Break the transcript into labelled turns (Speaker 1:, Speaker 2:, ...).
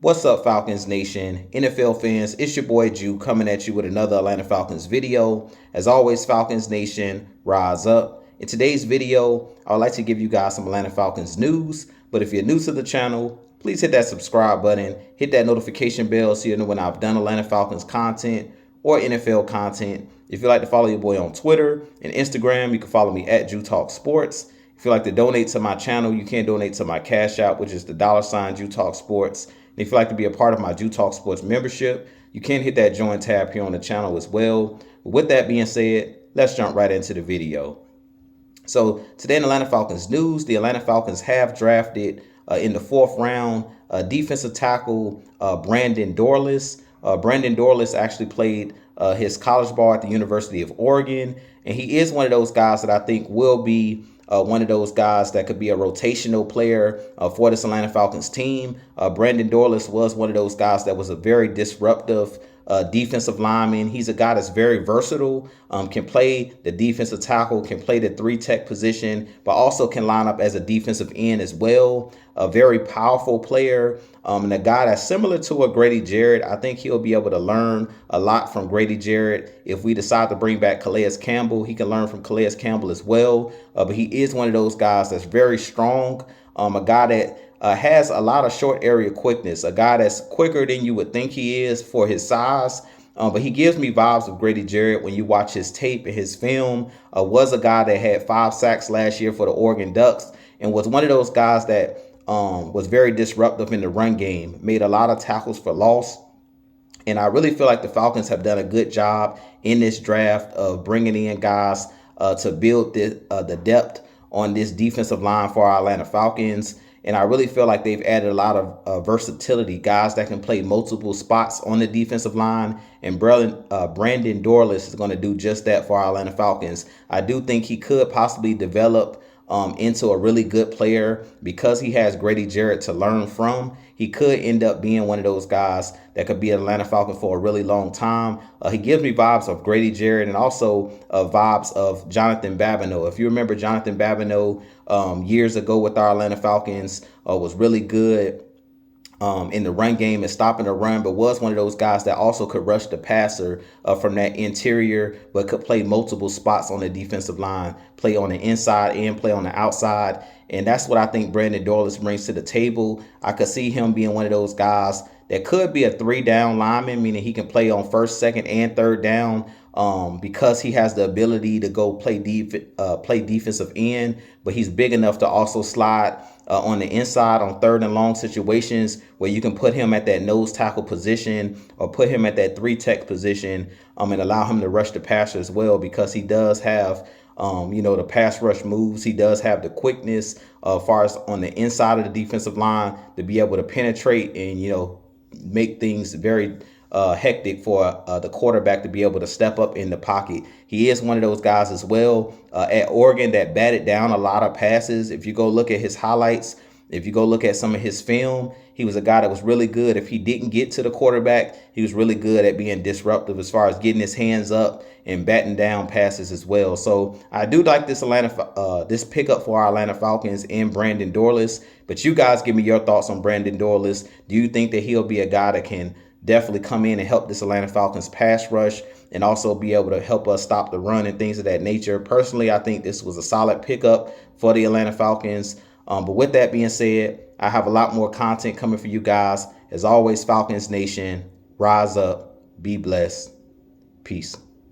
Speaker 1: What's up, Falcons Nation, NFL fans? It's your boy Jew coming at you with another Atlanta Falcons video. As always, Falcons Nation, rise up. In today's video, I would like to give you guys some Atlanta Falcons news. But if you're new to the channel, please hit that subscribe button, hit that notification bell so you know when I've done Atlanta Falcons content or NFL content. If you'd like to follow your boy on Twitter and Instagram, you can follow me at Jew Talk Sports. If you'd like to donate to my channel, you can donate to my Cash App, which is the $ Jew Talk Sports. And if you'd like to be a part of my Jew Talk Sports membership, you can hit that join tab here on the channel as well. But with that being said, let's jump right into the video. So today in Atlanta Falcons news, the Atlanta Falcons have drafted in the 4th round defensive tackle Brandon Dorlus. Brandon Dorlus actually played his college ball at the University of Oregon, and he is one of those guys that I think will be one of those guys that could be a rotational player for this Atlanta Falcons team. Brandon Dorlus was one of those guys that was a very disruptive defensive lineman. He's a guy that's very versatile, can play the defensive tackle, can play the 3-tech position, but also can line up as a defensive end as well. A very powerful player, and a guy that's similar to a Grady Jared. I think he'll be able to learn a lot from Grady Jared. If we decide to bring back Calais Campbell, he can learn from Calais Campbell as well. But he is one of those guys that's very strong, a guy that has a lot of short area quickness, a guy that's quicker than you would think he is for his size. But he gives me vibes of Grady Jared when you watch his tape and his film. Was a guy that had 5 sacks last year for the Oregon Ducks and was one of those guys that was very disruptive in the run game, made a lot of tackles for loss. And I really feel like the Falcons have done a good job in this draft of bringing in guys to build the depth on this defensive line for our Atlanta Falcons. And I really feel like they've added a lot of versatility, guys that can play multiple spots on the defensive line. And Brandon Dorlus is going to do just that for our Atlanta Falcons. I do think he could possibly develop into a really good player because he has Grady Jared to learn from. He could end up being one of those guys that could be an Atlanta Falcon for a really long time. He gives me vibes of Grady Jared and also vibes of Jonathan Babino. If you remember, Jonathan Babino years ago with our Atlanta Falcons was really good in the run game and stopping the run, but was one of those guys that also could rush the passer from that interior, but could play multiple spots on the defensive line, play on the inside and play on the outside. And that's what I think Brandon Dorlus brings to the table. I could see him being one of those guys that could be a 3-down lineman, meaning he can play on 1st, 2nd, and 3rd down because he has the ability to go play defensive end, but he's big enough to also slide on the inside on 3rd and long situations where you can put him at that nose tackle position or put him at that 3-tech position and allow him to rush the passer as well, because he does have the pass rush moves. He does have the quickness as far as on the inside of the defensive line to be able to penetrate and, make things very hectic for the quarterback to be able to step up in the pocket. He is one of those guys as well at Oregon that batted down a lot of passes. If you go look at his highlights, if you go look at some of his film, he was a guy that was really good. If he didn't get to the quarterback, he was really good at being disruptive as far as getting his hands up and batting down passes as well. So I do like this this pickup for our Atlanta Falcons in Brandon Dorlus. But you guys give me your thoughts on Brandon Dorlus. Do you think that he'll be a guy that can definitely come in and help this Atlanta Falcons pass rush and also be able to help us stop the run and things of that nature? Personally, I think this was a solid pickup for the Atlanta Falcons. But with that being said, I have a lot more content coming for you guys. As always, Falcons Nation, rise up, be blessed. Peace.